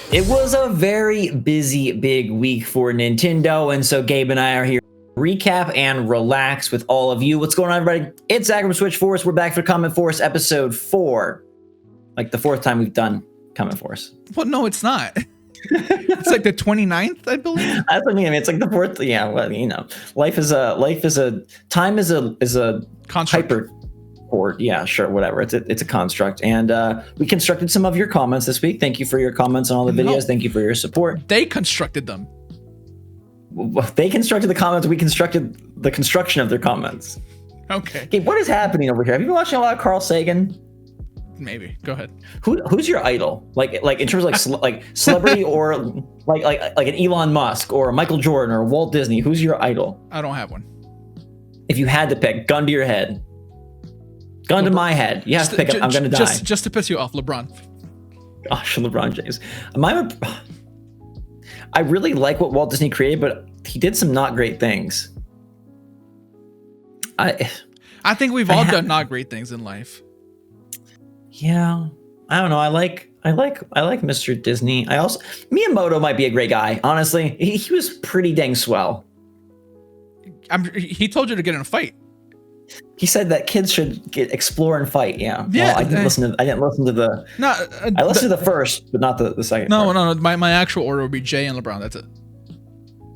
It was a very busy, big week for Nintendo, and so Gabe and I are here to recap and relax with all of you. What's going on, everybody? It's Zach from SwitchForce. We're back for CommentForce episode 4. Like the 4th time we've done CommentForce. Well, no, it's not. It's like the 29th, I believe. That's what I mean. It's like the 4th. Yeah, well, you know, time is a Construct. hyper. Or yeah, sure, whatever. It's a construct, and we constructed some of your comments this week. Thank you for your comments on all the videos. Thank you for your support. They constructed them. They constructed the comments. We constructed the construction of their comments. Okay. Okay, what is happening over here? Have you been watching a lot of Carl Sagan? Maybe. Go ahead. Who's your idol? Like in terms of like celebrity or like an Elon Musk or a Michael Jordan or Walt Disney? Who's your idol? I don't have one. If you had to pick, gun to your head. Gun to my head. You have to pick up. I'm gonna die. Just to piss you off, LeBron. Gosh, LeBron James. I really like what Walt Disney created, but he did some not great things. I think we've all done not great things in life. Yeah, I don't know. I like Mr. Disney. Miyamoto might be a great guy. Honestly, he was pretty dang swell. He told you to get in a fight. He said that kids should explore and fight. Yeah. Well, I didn't listen to the. No, I listened to the first, but not the second. No. My actual order would be Jay and LeBron. That's it.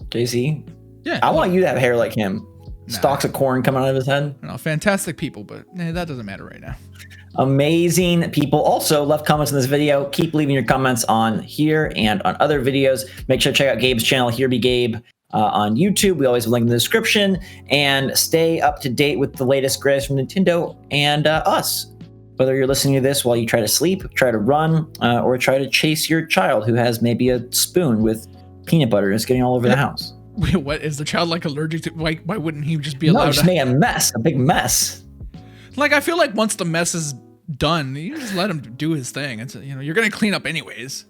Jay-Z. Yeah. I want you to have hair like him. Nah. Stalks of corn coming out of his head. No, fantastic people, but that doesn't matter right now. Amazing people. Also, left comments in this video. Keep leaving your comments on here and on other videos. Make sure to check out Gabe's channel, Here Be Gabe. On YouTube, we always link in the description, and stay up to date with the latest greatest from Nintendo and us. Whether you're listening to this while you try to sleep, try to run, or try to chase your child who has maybe a spoon with peanut butter and it's getting all over the house. Wait, what? Is the child like allergic to? Why wouldn't he just be allowed? No, just make a big mess. Like, I feel like once the mess is done, you just let him do his thing. It's you're gonna clean up anyways.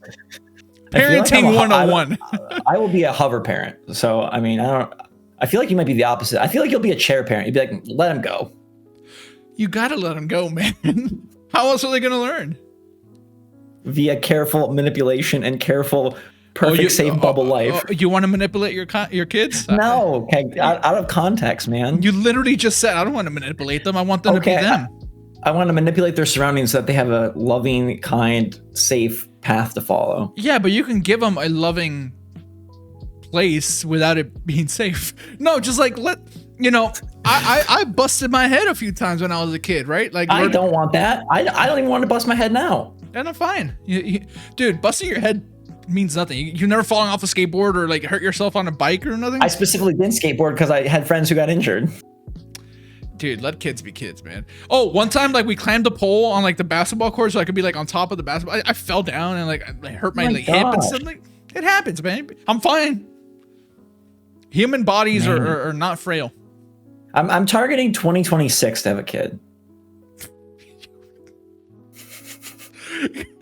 Parenting 101. I will be a hover parent. So, I mean, I feel like you might be the opposite. I feel like you'll be a chair parent. You'd be like, let him go. You got to let him go, man. How else are they going to learn? Via careful manipulation and careful, perfect, safe bubble life. You want to manipulate your kids? No, okay, out of context, man. You literally just said, I don't want to manipulate them. I want them to be them. I want to manipulate their surroundings so that they have a loving, kind, safe path to follow. Yeah, but you can give them a loving place without it being safe. No, just like I busted my head a few times when I was a kid, right? Like, I don't want that. I don't even want to bust my head now. And I'm fine. Dude, busting your head means nothing. You're never falling off a skateboard or like hurt yourself on a bike or nothing. I specifically didn't skateboard because I had friends who got injured. Dude, let kids be kids, man. Oh, one time, like, we climbed a pole on, like, the basketball court so I could be, like, on top of the basketball. I fell down and, like, I hurt my hip and stuff. Like, it happens, man. I'm fine. Human bodies are not frail. I'm targeting 2026 to have a kid.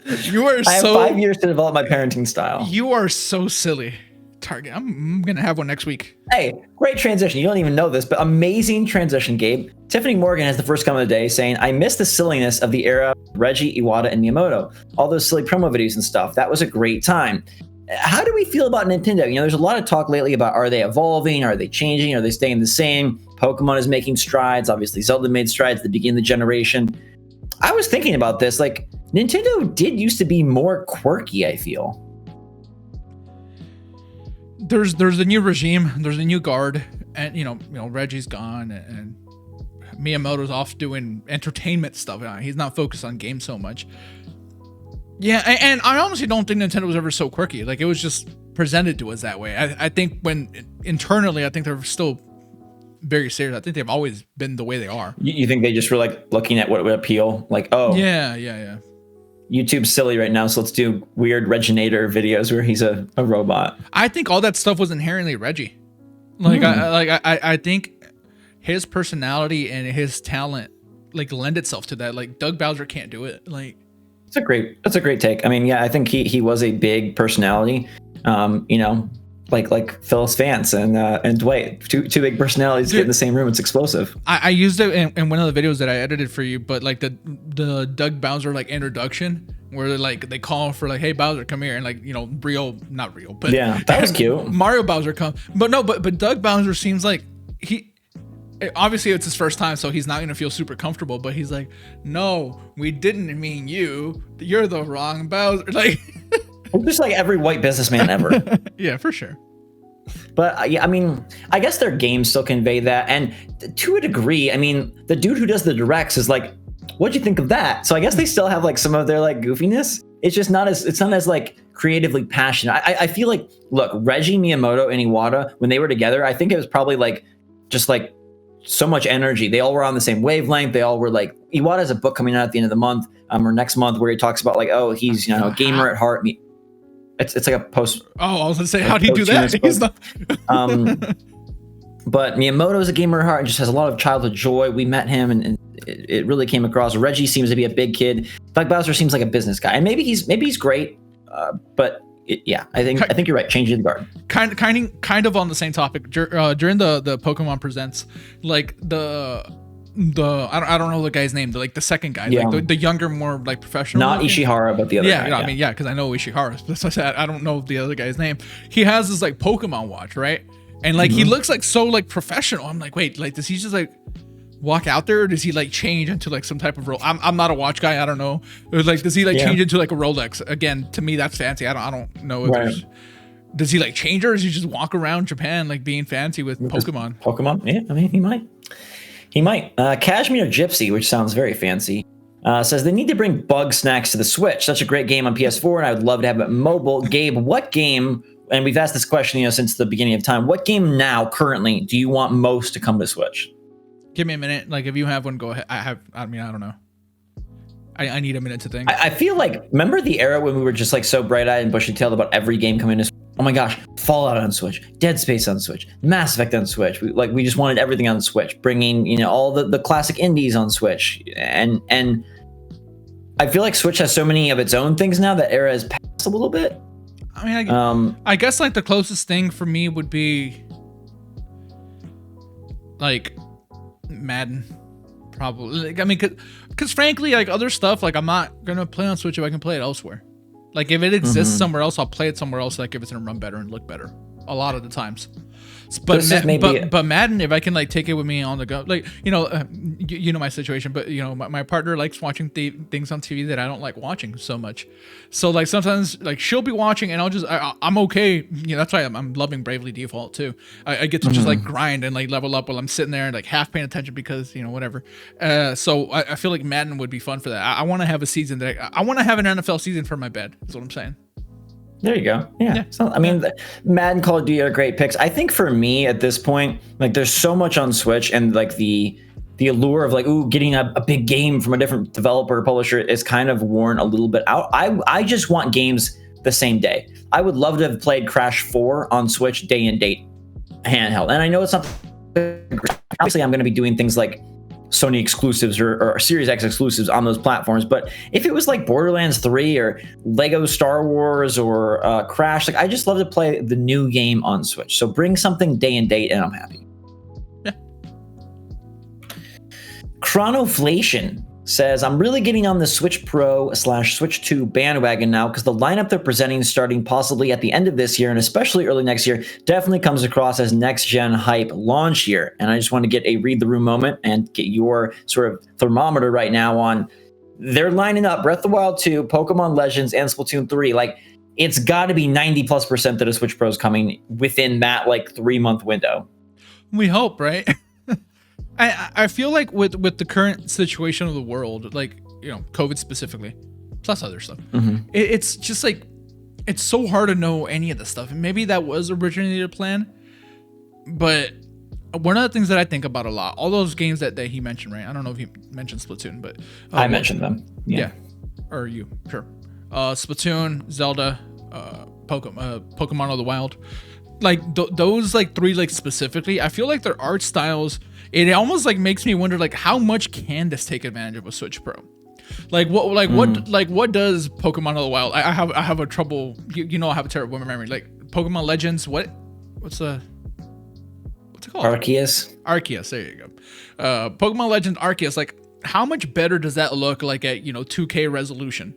I have 5 years to develop my parenting style. You are so silly. Target. I'm gonna have one next week. Hey, great transition. You don't even know this, but amazing transition, Gabe. Tiffany Morgan has the first comment of the day saying, I miss the silliness of the era of Reggie, Iwata, and Miyamoto. All those silly promo videos and stuff. That was a great time. How do we feel about Nintendo? You know, there's a lot of talk lately about, are they evolving? Are they changing? Are they staying the same? Pokemon is making strides. Obviously, Zelda made strides at the beginning of the generation. I was thinking about this. Like, Nintendo did used to be more quirky, I feel. There's a new regime, there's a new guard, and you know Reggie's gone, and Miyamoto's off doing entertainment stuff. He's not focused on games so much. Yeah, and I honestly don't think Nintendo was ever so quirky. Like, it was just presented to us that way. I think when internally, I think they're still very serious. I think they've always been the way they are. You think they just were like looking at what would appeal? Like, oh yeah. YouTube's silly right now, so let's do weird Reginator videos where he's a robot. I think all that stuff was inherently Reggie. Like, I think his personality and his talent like lend itself to that. Like, Doug Bowser can't do it. Like, that's a great take. I mean, yeah, I think he was a big personality. Like Phyllis Vance and Dwight, two big personalities get in the same room. It's explosive. I used it in one of the videos that I edited for you, but like the Doug Bowser like introduction where they call for like, hey Bowser, come here, and like, you know, not Rio, but yeah, that was cute. Mario Bowser come, but no, but Doug Bowser seems like obviously it's his first time, so he's not gonna feel super comfortable, but he's like, no, we didn't mean you, you're the wrong Bowser, like just like every white businessman ever. yeah, for sure. But yeah, I mean, I guess their games still convey that, and to a degree, I mean, the dude who does the directs is like, what'd you think of that? So I guess they still have like some of their like goofiness. It's just not as like creatively passionate. I feel like, look, Reggie, Miyamoto, and Iwata, when they were together, I think it was probably like just like so much energy. They all were on the same wavelength. They all were like, Iwata has a book coming out at the end of the month, or next month, where he talks about like, oh, he's, you know, a gamer at heart. It's like a post. Oh, I was gonna say, how do you do that? He's not. But Miyamoto is a gamer at heart and just has a lot of childhood joy. We met him, and it really came across. Reggie seems to be a big kid. Doug Bowser seems like a business guy, and maybe he's great. But yeah, I think you're right. Changing the guard. Kind of on the same topic. During the Pokemon Presents, like the I don't know the guy's name, the second guy, yeah. like the younger, more like professional. Not looking. Ishihara, but the other guy. I mean, yeah, because I know Ishihara. That's what I said. I don't know the other guy's name. He has this like Pokemon watch, right? And like he looks like so like professional. I'm like, wait, like does he just like walk out there, or does he like change into like some type of role? I'm not a watch guy. I don't know. Or like does he like change into like a Rolex? Again, to me that's fancy. I don't know if there's. Does he like change, or does he just walk around Japan like being fancy with Pokemon? Pokemon? Yeah, I mean he might. He might. Cashmere Gypsy, which sounds very fancy, says they need to bring Bug Snacks to the Switch. Such a great game on PS4, and I would love to have it mobile. Gabe, what game, and we've asked this question, you know, since the beginning of time, what game now, currently, do you want most to come to Switch? Give me a minute. Like, if you have one, go ahead. I don't know. I need a minute to think. I feel like, remember the era when we were just like so bright-eyed and bushy-tailed about every game coming to Switch? Oh my gosh, Fallout on Switch, Dead Space on Switch, Mass Effect on Switch. We just wanted everything on Switch, bringing, you know, all the classic indies on Switch. And I feel like Switch has so many of its own things now that era has passed a little bit. I mean, I guess like the closest thing for me would be like Madden, probably. Like, I mean, because frankly, like other stuff, like I'm not gonna play on Switch if I can play it elsewhere. Like if it exists somewhere else, I'll play it somewhere else. Like if it's gonna run better and look better, a lot of the times. But but Madden, if I can like take it with me on the go, like you know my situation. But you know my partner likes watching things on TV that I don't like watching so much. So like sometimes like she'll be watching and I'm okay. You know, that's why I'm loving Bravely Default too. I get to just like grind and like level up while I'm sitting there and like half paying attention because you know whatever. So I feel like Madden would be fun for that. I want to have a season that I want to have an NFL season for my bed. That's what I'm saying. There you go. Yeah. So, I mean, Madden, Call of Duty are great picks. I think for me at this point, like there's so much on Switch, and like the allure of like, getting a big game from a different developer or publisher is kind of worn a little bit out. I just want games the same day. I would love to have played Crash 4 on Switch day and date handheld. And I know it's not, obviously I'm going to be doing things like Sony exclusives or Series X exclusives on those platforms. But if it was like Borderlands 3 or Lego Star Wars or Crash, like I just love to play the new game on Switch. So bring something day and date and I'm happy. Yeah. Chronoflation says, I'm really getting on the Switch Pro / Switch 2 bandwagon now because the lineup they're presenting starting possibly at the end of this year and especially early next year definitely comes across as next-gen hype launch year. And I just want to get a read the room moment and get your sort of thermometer right now on they're lining up Breath of the Wild 2, Pokemon Legends, and Splatoon 3. Like, it's got to be 90+% that a Switch Pro is coming within that like 3-month window. We hope, right? I feel like with the current situation of the world, like, you know, COVID specifically, plus other stuff, it's just like, it's so hard to know any of this stuff. And maybe that was originally the plan. But one of the things that I think about a lot, all those games that he mentioned, right? I don't know if he mentioned Splatoon, but... I mentioned them. Yeah. Or you, sure. Splatoon, Zelda, Pokemon of the Wild. Like, those, like, three, like, specifically, I feel like their art styles... It almost like makes me wonder like how much can this take advantage of a Switch Pro? What does Pokemon of the Wild? I have a trouble. You know I have a terrible memory. Like Pokemon Legends. What's it called? Arceus. There you go. Pokemon Legends Arceus. Like how much better does that look like at 2K resolution?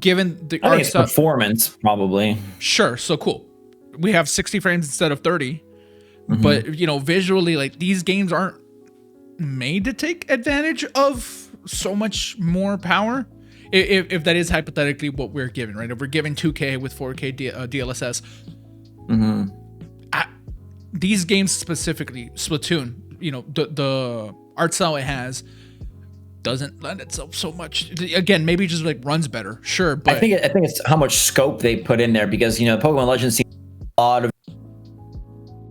given the I art think it's style, performance, probably. sure, so cool. We have 60 frames instead of 30, but visually, like these games aren't made to take advantage of so much more power. If that is hypothetically what we're given, right? If we're given 2K with 4K DLSS, these games specifically, Splatoon, the art style it has doesn't lend itself so much. Again, maybe it just like runs better, sure. But I think it's how much scope they put in there, because Pokemon Legends seems a lot of,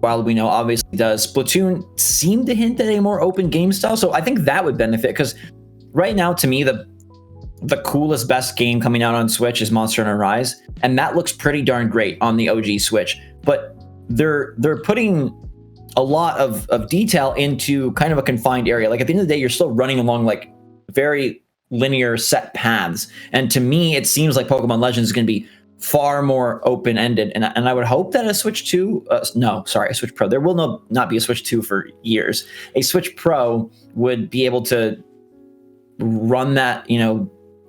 while we know obviously does, Splatoon seemed to hint at a more open game style. So I think that would benefit, because right now to me the coolest, best game coming out on Switch is Monster Hunter Rise, and that looks pretty darn great on the OG Switch. But they're putting a lot of detail into kind of a confined area. Like at the end of the day, you're still running along like very linear set paths, and to me it seems like Pokemon Legends is going to be far more open-ended, and I would hope that a Switch 2 a Switch Pro, there will not be a Switch 2 for years, a Switch Pro would be able to run that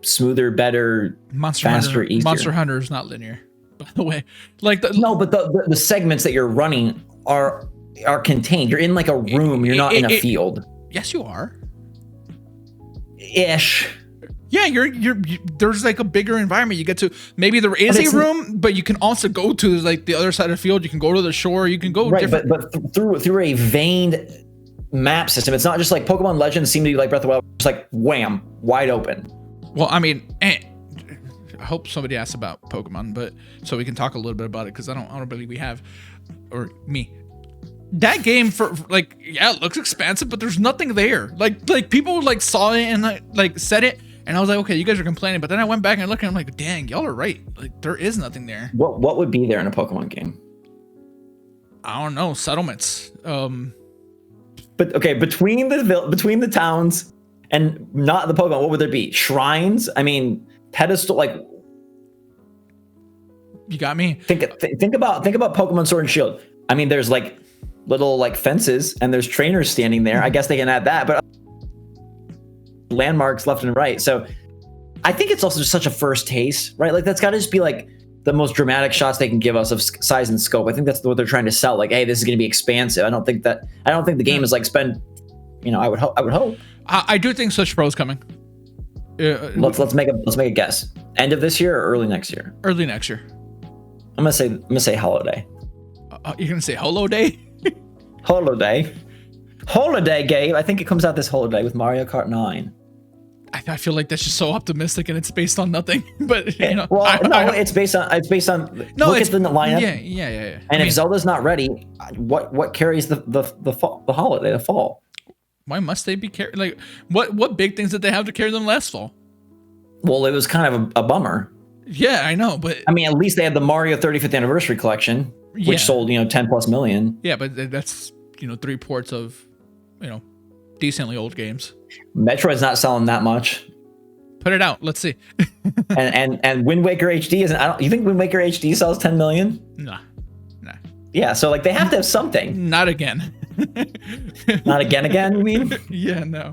smoother, better, faster, easier. Monster Hunter is not linear, by the way. Like but the segments that you're running are contained. You're in like a room. You're not in a field. Yes, you are. Ish. Yeah, you're there's like a bigger environment. You get to, maybe there is a room, but you can also go to like the other side of the field. You can go to the shore. You can go different. But through a veined map system. It's not just like Pokemon Legends seem to be like Breath of the Wild, just like wham, wide open. Well, I mean, I hope somebody asks about Pokemon, but so we can talk a little bit about it, because I don't believe we have, or me. That game for like, yeah, it looks expansive, but there's nothing there. Like people like saw it and like said it, and I was like, okay, you guys are complaining, but then I went back and looked and I'm like, dang, y'all are right. Like there is nothing there. What would be there in a Pokemon game? I don't know, settlements. But okay, between the towns and not the Pokemon, what would there be? Shrines? I mean, pedestal, like. You got me. Think about Pokemon Sword and Shield. I mean, there's like little like fences and there's trainers standing there. I guess they can add that, but landmarks left and right. So I think it's also just such a first taste, right? Like that's got to just be like the most dramatic shots they can give us of size and scope. I think that's what they're trying to sell. Like, hey, this is going to be expansive. I don't think the game is like spend. I would hope. I do think Switch Pro is coming. Let's make a guess. End of this year or early next year? Early next year. I'm gonna say holiday. You're gonna say holiday? Holiday game. I think it comes out this holiday with Mario Kart 9. I feel like that's just so optimistic and it's based on nothing. But it's based on. No, look at the lineup. Yeah. And if Zelda's not ready, what carries the holiday, the fall? Why must they be carried? Like, what big things did they have to carry them last fall? Well, it was kind of a bummer. Yeah, I know, but I mean, at least they had the Mario 35th anniversary collection, which sold 10+ million. Yeah, but that's 3 ports of decently old games. Metroid's not selling that much. Put it out. Let's see. and Wind Waker HD isn't. You think Wind Waker HD sells 10 million? Nah. Yeah, so like they have to have something. Not again. Not again, you mean? Yeah, no.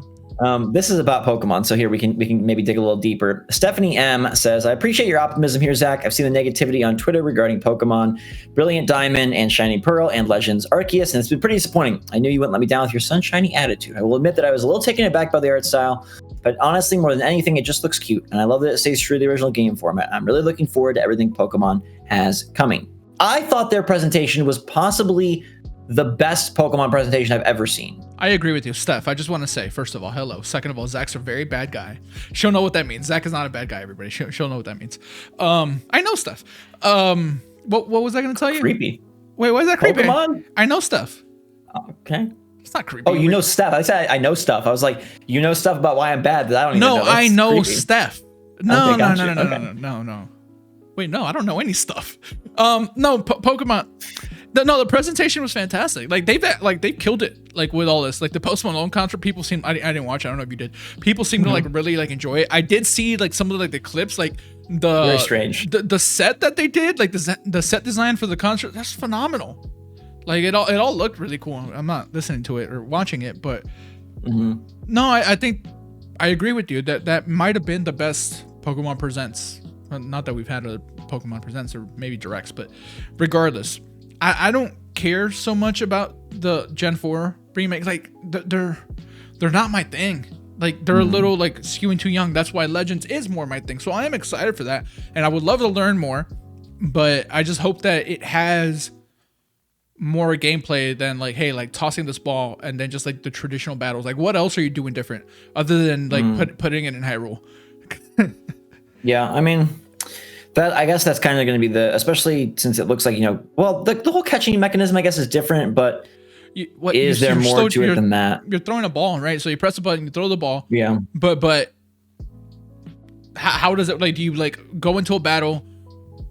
This is about Pokemon, so here we can maybe dig a little deeper. Stephanie M says, I appreciate your optimism here, Zach. I've seen the negativity on Twitter regarding Pokemon Brilliant Diamond and Shiny Pearl and Legends Arceus, and it's been pretty disappointing. I knew you wouldn't let me down with your sunshiny attitude. I will admit that I was a little taken aback by the art style, but honestly, more than anything, it just looks cute, and I love that it stays true to the original game format. I'm really looking forward to everything Pokemon has coming. I thought their presentation was possibly the best Pokemon presentation I've ever seen. I agree with you, Steph. I just want to say, first of all, hello. Second of all, Zach's a very bad guy. She'll know what that means. Zach is not a bad guy, everybody. She'll know what that means. I know Steph. What was I going to tell you? Creepy. Wait, why is that creepy? Pokemon? I know Steph. Okay. It's not creepy. Oh, you know Steph. I said I know stuff. I was like, you know stuff about why I'm bad that I don't even know. No, I know creepy. Steph. No. Wait, no, I don't know any stuff. No, Pokemon. No, the presentation was fantastic. Like they've killed it. Like with all this, like the Post Malone concert, people seem. I didn't watch it. I don't know if you did. People seem to like really like enjoy it. I did see like some of the clips, like the very strange. The set that they did, like the set design for the concert. That's phenomenal. Like it all looked really cool. I'm not listening to it or watching it, but no, I think I agree with you that might have been the best Pokemon Presents Not that we've had a Pokemon Presents or maybe Directs, but regardless, I don't care so much about the Gen 4 remakes. Like they're not my thing. Like they're a little like skewing too young. That's why Legends is more my thing. So I am excited for that, and I would love to learn more. But I just hope that it has more gameplay than like, hey, like tossing this ball and then just like the traditional battles. Like, what else are you doing different other than like putting it in Hyrule? Yeah, I mean, that I guess that's kind of going to be especially since it looks like, well, the whole catching mechanism, I guess, is different, but is there more to it than that? You're throwing a ball, right? So you press a button, you throw the ball. Yeah. But how does it, like, do you like go into a battle,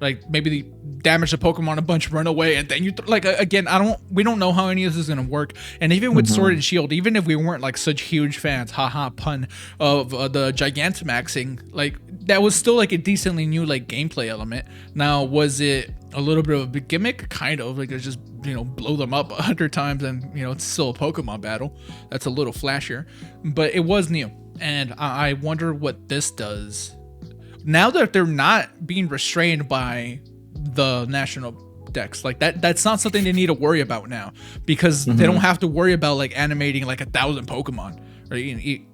like maybe damage the Pokemon a bunch, run away, and then you again, we don't know how any of this is gonna work. And even with Sword and Shield, even if we weren't like such huge fans, haha pun, of the Gigantamaxing, like that was still like a decently new like gameplay element. Now, was it a little bit of a gimmick? Kind of, like it's just blow them up 100 times and it's still a Pokemon battle. That's a little flashier, but it was new, and I wonder what this does now that they're not being restrained by the national decks. Like that's not something they need to worry about now, because they don't have to worry about like animating like 1,000 Pokemon, right?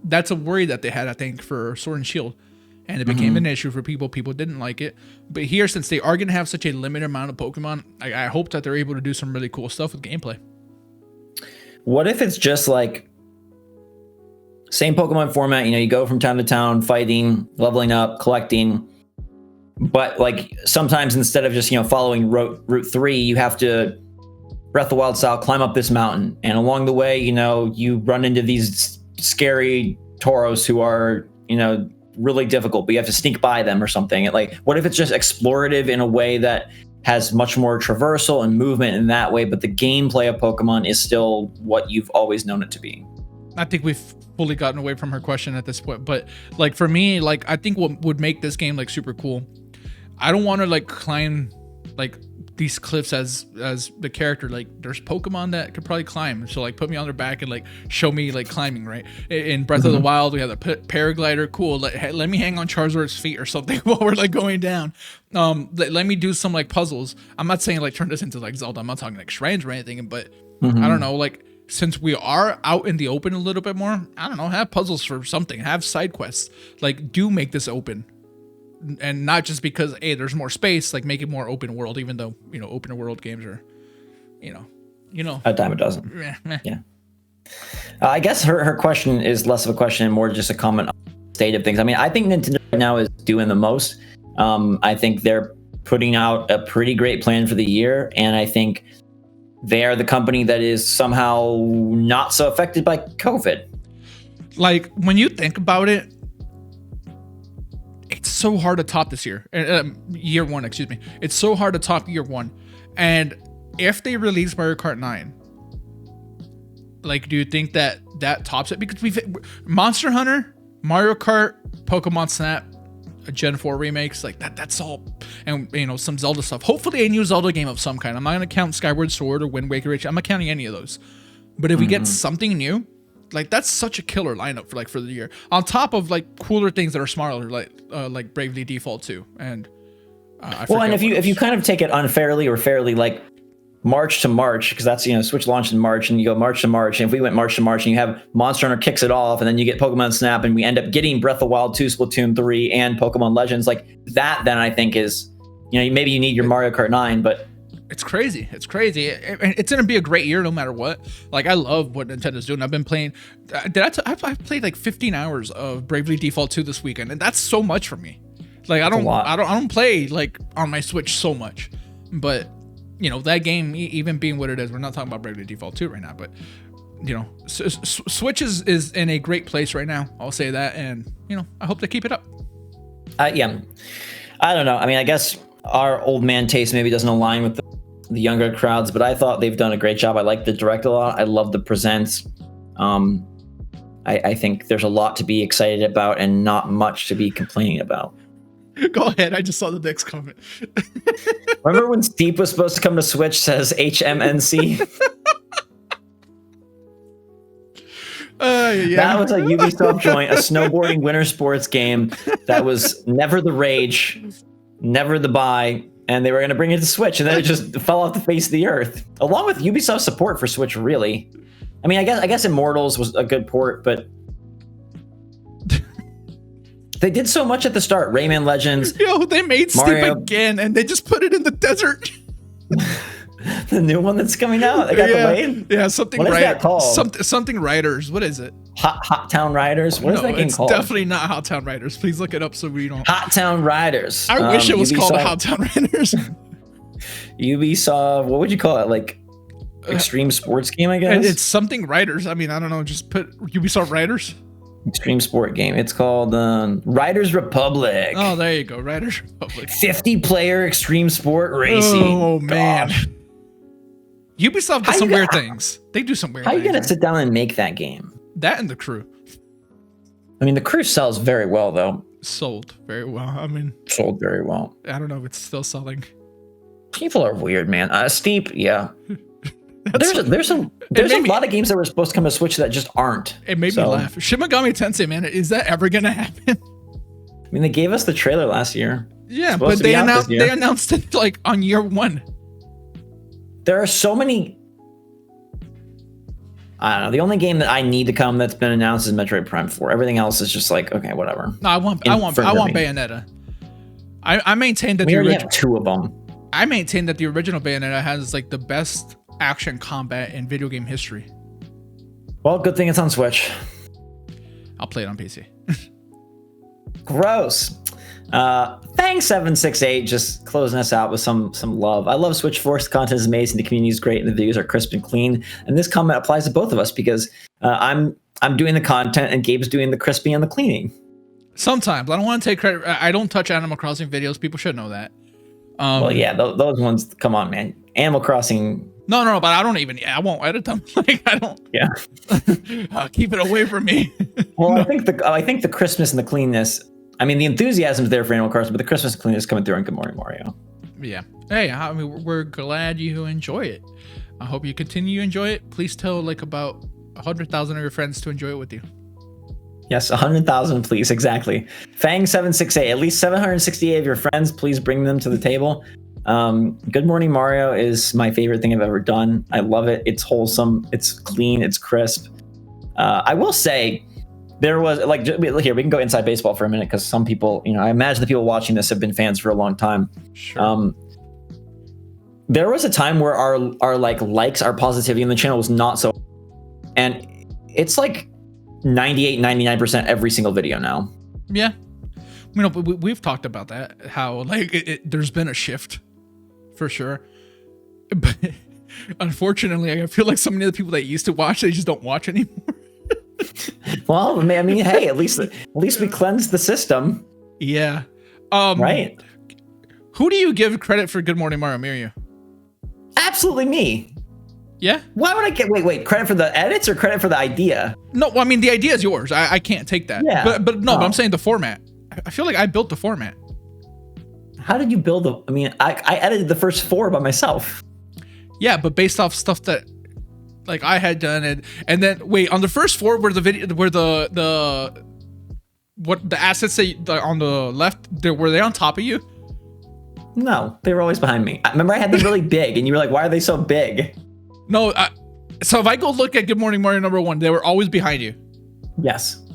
That's a worry that they had, I think, for Sword and Shield, and it became an issue for people. People didn't like it. But here, since they are going to have such a limited amount of Pokemon, I hope that they're able to do some really cool stuff with gameplay. What if it's just like same Pokemon format, you go from town to town, fighting, leveling up, collecting, but like sometimes instead of just, following route 3, you have to Breath of the Wild style climb up this mountain. And along the way, you run into these scary Tauros who are, really difficult, but you have to sneak by them or something. Like, what if it's just explorative in a way that has much more traversal and movement in that way, but the gameplay of Pokemon is still what you've always known it to be? I think we've fully gotten away from her question at this point, but like for me, like I think what would make this game like super cool, I don't want to like climb like these cliffs as the character. Like there's Pokemon that could probably climb, so like put me on their back and like show me like climbing, right? In Breath of the Wild, we have the paraglider. Cool. Let me hang on Charizard's feet or something while we're like going down. Let me do some like puzzles. I'm not saying like turn this into like Zelda. I'm not talking like shrines or anything, but I don't know, like since we are out in the open a little bit more, I don't know, have puzzles for something, have side quests, like do make this open. And not just because, hey, there's more space, like make it more open world, even though, open world games are, a dime a dozen. Yeah. I guess her question is less of a question and more just a comment on the state of things. I mean, I think Nintendo right now is doing the most. I think they're putting out a pretty great plan for the year. And I think they are the company that is somehow not so affected by COVID. Like when you think about it, it's so hard to top this year. Year one, excuse me. It's so hard to top year one. And if they release Mario Kart 9, like, do you think that tops it? Because Monster Hunter, Mario Kart, Pokemon Snap, Gen 4 remakes, like that's all, and some Zelda stuff. Hopefully a new Zelda game of some kind. I'm not gonna count Skyward Sword or Wind Waker. I'm not counting any of those. But if we get something new, like that's such a killer lineup for the year. On top of like cooler things that are smarter, like Bravely Default 2, and and if you kind of take it unfairly or fairly, like March to March, because that's Switch launched in March, and you go March to March, and if we went March to March and you have Monster Hunter kicks it off, and then you get Pokemon Snap, and we end up getting Breath of the Wild 2, Splatoon 3, and Pokemon Legends, like that, then I think is maybe you need your Mario Kart 9, but it's crazy. It's crazy. It's gonna be a great year no matter what. Like I love what Nintendo's doing. I've been playing. I've played like 15 hours of Bravely Default 2 this weekend, and that's so much for me. Like I don't play like on my Switch so much, but that game, even being what it is, we're not talking about Bravely Default 2 right now, but Switch is in a great place right now. I'll say that, and I hope they keep it up. Yeah, I don't know. I mean, I guess our old man taste maybe doesn't align with the younger crowds, but I thought they've done a great job. I like the direct a lot. I love the presents. I think there's a lot to be excited about and not much to be complaining about. Go ahead. I just saw the next comment. Remember when Steep was supposed to come to Switch, says HMNC? That was a Ubisoft joint, a snowboarding winter sports game that was never the rage, never the buy, and they were going to bring it to Switch, and then it just fell off the face of the earth, along with Ubisoft support for Switch. Really, I mean, I guess Immortals was a good port, but they did so much at the start. Rayman Legends. Yo, they made Mario. Steep again, and they just put it in the desert. The new one that's coming out. They got delayed. Yeah, something. What is that called? Something Riders. What is it? Hot Town Riders. What is that game called? It's definitely not Hot Town Riders. Please look it up so we don't. Hot Town Riders. I wish it was called Hot Town Riders. Ubisoft. What would you call it? Like extreme sports game, I guess. It's something Riders. I mean, I don't know. Just put Ubisoft Riders. Extreme sport game. It's called Riders Republic. Oh, there you go. Riders Republic. 50-player extreme sport racing. Oh man. Ubisoft does some weird things. They do some weird things. How are you gonna sit down and make that game? That and The Crew. I mean, The Crew sells very well, though. Sold very well. I mean, sold very well. I don't know if it's still selling. People are weird, man. Steep, yeah. There's a lot of games that were supposed to come to Switch that just aren't. It made me laugh. Shin Megami Tensei, man, is that ever gonna happen? I mean, they gave us the trailer last year. Yeah, but they announced it like on year 1. There are so many. I don't know. The only game that I need to come that's been announced is Metroid Prime 4. Everything else is just like, okay, whatever. No, I want Bayonetta. I maintain that we already have 2 of them. I maintain that the original Bayonetta has like the best action combat in video game history. Well, good thing it's on Switch. I'll play it on PC. Gross. Fang768 just closing us out with some love. I love SwitchForce. The content is amazing. The community is great, and the videos are crisp and clean. And this comment applies to both of us because I'm doing the content and Gabe's doing the crisping and the cleaning. Sometimes I don't want to take credit. I don't touch Animal Crossing videos. People should know that. Well, yeah, those ones. Come on, man. Animal Crossing. No, but I won't edit them. Like I don't. Yeah. Keep it away from me. Well, no. I think the crispness and the cleanness. I mean, the enthusiasm is there for Animal Crossing, but the Christmas cleanness is coming through on Good Morning Mario. Yeah. Hey, I mean, we're glad you enjoy it. I hope you continue to enjoy it. Please tell like about 100,000 of your friends to enjoy it with you. Yes, 100,000, please. Exactly. Fang768. At least 768 of your friends. Please bring them to the table. Good Morning Mario is my favorite thing I've ever done. I love it. It's wholesome. It's clean. It's crisp. I will say, there was like here we can go inside baseball for a minute because some people, I imagine the people watching this have been fans for a long time. Sure. There was a time where our likes, our positivity in the channel was not so, and it's like 98-99% every single video now. Yeah, we've talked about that, how like there's been a shift for sure, but unfortunately I feel like so many of the people that used to watch, they just don't watch anymore. Well, I mean, hey, at least we cleansed the system. Yeah. Right. Who do you give credit for Good Morning Mario? Mirio? Absolutely me. Yeah. Why would I get wait credit for the edits or credit for the idea? No, I mean the idea is yours. I can't take that. Yeah. But I'm saying the format. I feel like I built the format. How did you build I mean, I edited the first 4 by myself. Yeah, but based off stuff that like I had done it, and then wait, on the first 4 were the video were the assets that on the left, were they on top of you? No, they were always behind me. I remember I had them really big, and you were like, "Why are they so big?" No, so if I go look at Good Morning Mario #1, they were always behind you. Yes.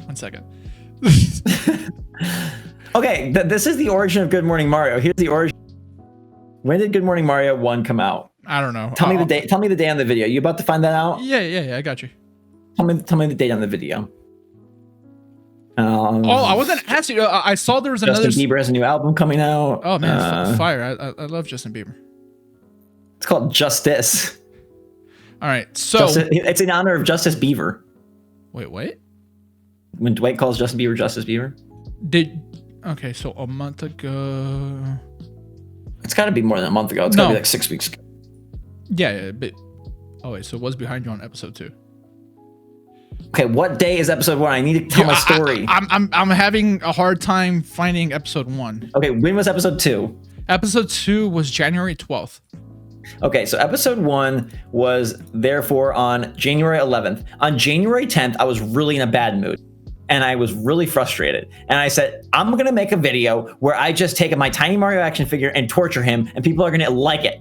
1 second. Okay, this is the origin of Good Morning Mario. Here's the origin. When did Good Morning Mario 1 come out? I don't know. Tell me the day. Tell me the day on the video. You about to find that out? Yeah. I got you. Tell me the date on the video. I wasn't asking. I saw there was another. Justin Bieber has a new album coming out. Oh man, fire! I love Justin Bieber. It's called Justice. All right, so it's in honor of Justice Beaver. Wait, what? When Dwight calls Justin Bieber Justice Bieber. Okay, so a month ago. It's got to be more than a month ago. It's got to be like 6 weeks ago. Yeah, but wait, so it was behind you on episode 2. Okay, what day is episode 1? I need to tell my story. I'm having a hard time finding episode 1. Okay, when was episode 2? Episode 2 was January 12th. Okay, so episode 1 was therefore on January 11th. On January 10th, I was really in a bad mood and I was really frustrated. And I said, I'm going to make a video where I just take my tiny Mario action figure and torture him and people are going to like it.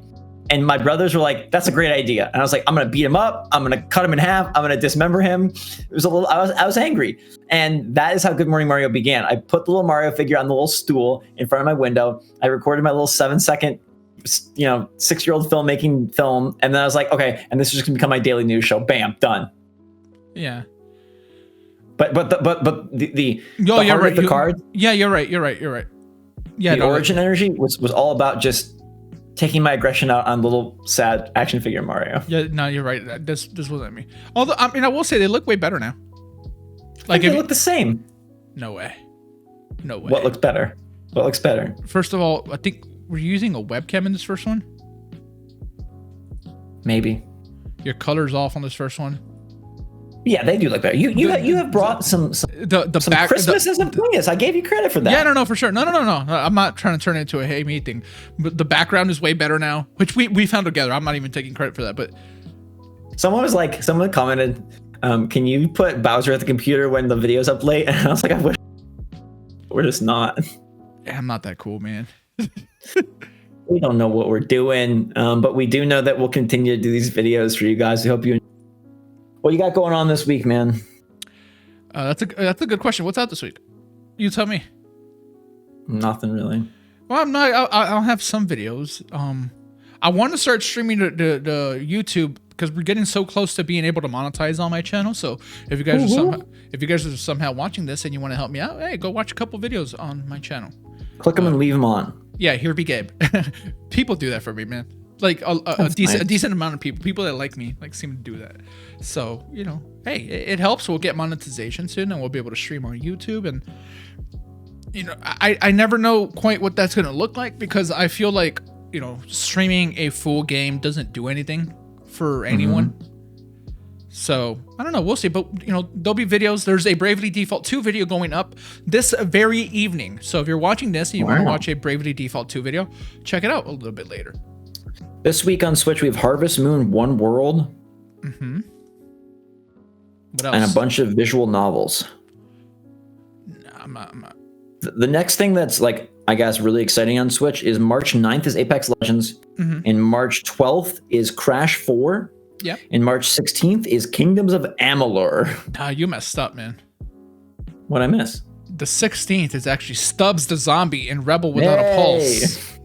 And my brothers were like, that's a great idea. And I was like, I'm going to beat him up. I'm going to cut him in half. I'm going to dismember him. It was a little, I was angry. And that is how Good Morning Mario began. I put the little Mario figure on the little stool in front of my window. I recorded my little 7-second, 6-year-old filmmaking film. And then I was like, okay, and this is just going to become my daily news show. Bam, done. Yeah. But the you're heart right. of the card. Yeah, you're right. Yeah. The origin energy was all about just taking my aggression out on little sad action figure Mario. Yeah, no, you're right. This wasn't me. Although, I mean, I will say they look way better now. Like they look the same. No way. What looks better? First of all, I think we're using a webcam in this first one. Maybe. Your color's off on this first one. Yeah, they do look better. You have brought some Christmas and some blingus. I gave you credit for that. Yeah, no, for sure. No. I'm not trying to turn it into a hey me thing. But the background is way better now, which we found together. I'm not even taking credit for that. But someone commented, can you put Bowser at the computer when the video's up late? And I was like, I wish. We're just not. Yeah, I'm not that cool, man. We don't know what we're doing, but we do know that we'll continue to do these videos for you guys. We hope you. What you got going on this week, man? That's a good question. What's out this week? You tell me. Nothing really. Well, I'm not. I'll have some videos. I want to start streaming to YouTube because we're getting so close to being able to monetize on my channel. So if you guys are somehow watching this and you want to help me out, hey, go watch a couple videos on my channel. Click them and leave them on. Yeah, here be Gabe. People do that for me, man. Like a decent amount of people that like me seem to do that. So, hey, it helps. We'll get monetization soon and we'll be able to stream on YouTube. And, I never know quite what that's going to look like because I feel like, streaming a full game doesn't do anything for anyone. Mm-hmm. So, I don't know. We'll see. But, there'll be videos. There's a Bravely Default 2 video going up this very evening. So if you're watching this and you want to watch a Bravely Default 2 video, check it out a little bit later. This week on Switch, we have Harvest Moon One World. Mm-hmm. What else? And a bunch of visual novels. Nah, I'm not. The next thing that's I guess really exciting on Switch is March 9th is Apex Legends. Mm-hmm. And March 12th is Crash 4. Yep. And March 16th is Kingdoms of Amalur. You messed up, man. What'd I miss? The 16th is actually Stubbs the Zombie in Rebel Without a Pulse.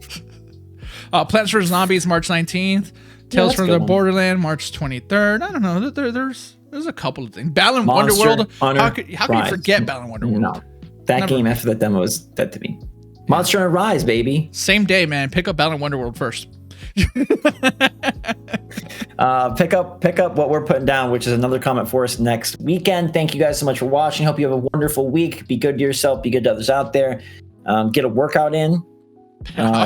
Plants vs. Zombies, March 19th. Tales from the Borderland, March 23rd. I don't know. There's a couple of things. Balan Wonderworld. How can you forget Balan Wonderworld? No. That game after that demo was dead to me. Monster Hunter Rise, baby. Same day, man. Pick up Balan Wonderworld first. Pick up what we're putting down, which is another CommentForce next weekend. Thank you guys so much for watching. Hope you have a wonderful week. Be good to yourself. Be good to others out there. Get a workout in.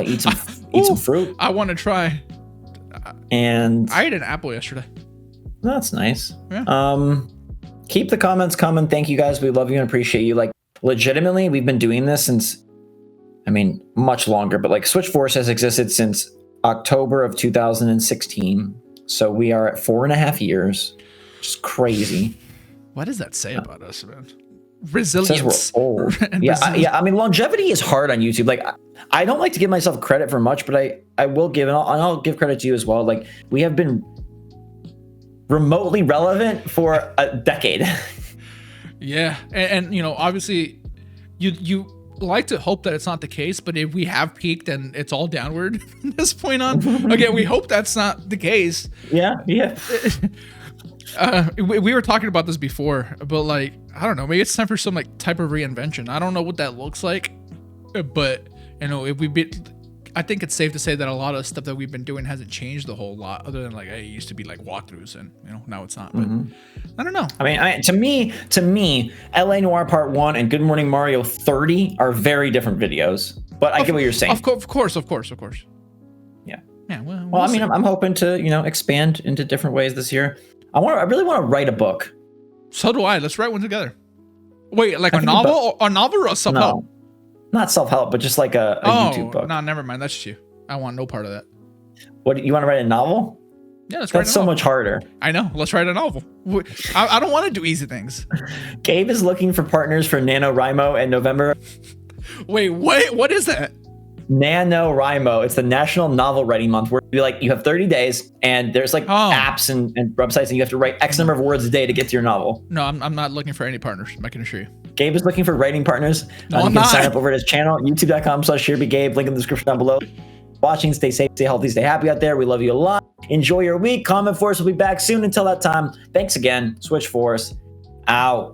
Eat some fruit. I want to try. And I ate an apple yesterday. That's nice. Yeah. Keep the comments coming. Thank you guys. We love you and appreciate you. Legitimately, we've been doing this since, much longer, but SwitchForce has existed since October of 2016. So we are at 4.5 years. Just crazy. What does that say about us, man? Resilience. It says we're old. Yeah. Longevity is hard on YouTube. I don't like to give myself credit for much, but I will give, and I'll give credit to you as well. We have been remotely relevant for a decade. Yeah, and obviously, you like to hope that it's not the case, but if we have peaked and it's all downward from this point on, again, we hope that's not the case. Yeah. We were talking about this before, but I don't know, maybe it's time for some type of reinvention. I don't know what that looks like, but I think it's safe to say that a lot of stuff that we've been doing hasn't changed a whole lot, other than it used to be walkthroughs, and now it's not. But I don't know. To me, LA Noire Part 1 and Good Morning Mario 30 are very different videos. But I get what you're saying. Of course. Yeah. Yeah. Well, I'm hoping to expand into different ways this year. I really want to write a book. So do I. Let's write one together. Wait, a novel or a self-help? No, not self-help, but just a YouTube book. No, never mind. That's you. I want no part of that. What, you want to write a novel? Yeah, let's write That's a so novel. much harder. I know. Let's write a novel. I don't want to do easy things. Gabe is looking for partners for NaNoWriMo in November. Wait, what is that? NaNoWriMo. It's the National Novel Writing Month, where you have 30 days, and there's like apps and websites, and you have to write X number of words a day to get to your novel. No, I'm not looking for any partners. I can assure you. Gabe is looking for writing partners. No, you I'm can not. sign up over at his channel, youtube.com/ShareBeGabe. Link in the description down below. Watching, stay safe, stay healthy, stay happy out there. We love you a lot. Enjoy your week. CommentForce will be back soon. Until that time, thanks again. SwitchForce out.